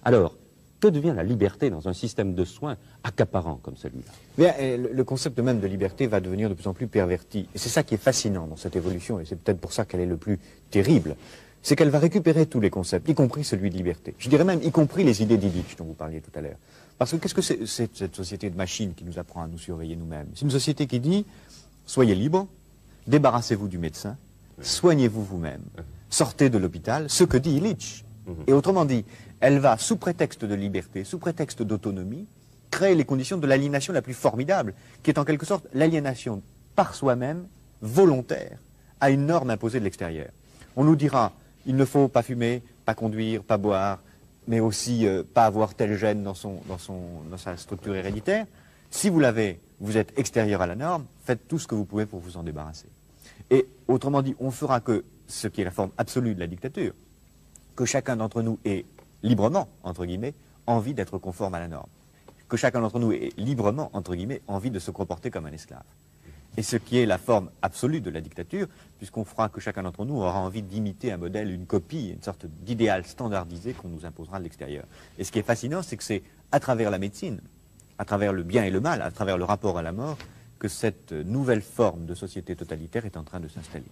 Alors, que devient la liberté dans un système de soins accaparant comme celui-là? Le concept même de liberté va devenir de plus en plus perverti. Et c'est ça qui est fascinant dans cette évolution, et c'est peut-être pour ça qu'elle est le plus terrible. C'est qu'elle va récupérer tous les concepts, y compris celui de liberté. Je dirais même, y compris les idées d'Illich dont vous parliez tout à l'heure. Parce que qu'est-ce que c'est cette société de machines qui nous apprend à nous surveiller nous-mêmes? C'est une société qui dit, soyez libres, débarrassez-vous du médecin, soignez-vous vous-même, sortez de l'hôpital, ce que dit Illich. Et autrement dit, elle va, sous prétexte de liberté, sous prétexte d'autonomie, créer les conditions de l'aliénation la plus formidable, qui est en quelque sorte l'aliénation par soi-même, volontaire, à une norme imposée de l'extérieur. On nous dira, il ne faut pas fumer, pas conduire, pas boire, mais aussi pas avoir tel gène dans sa structure héréditaire. Si vous l'avez, vous êtes extérieur à la norme, faites tout ce que vous pouvez pour vous en débarrasser. Et autrement dit, on fera que ce qui est la forme absolue de la dictature, que chacun d'entre nous ait librement, entre guillemets, envie d'être conforme à la norme. Que chacun d'entre nous ait librement, entre guillemets, envie de se comporter comme un esclave. Et ce qui est la forme absolue de la dictature, puisqu'on fera que chacun d'entre nous aura envie d'imiter un modèle, une copie, une sorte d'idéal standardisé qu'on nous imposera de l'extérieur. Et ce qui est fascinant, c'est que c'est à travers la médecine, à travers le bien et le mal, à travers le rapport à la mort, que cette nouvelle forme de société totalitaire est en train de s'installer.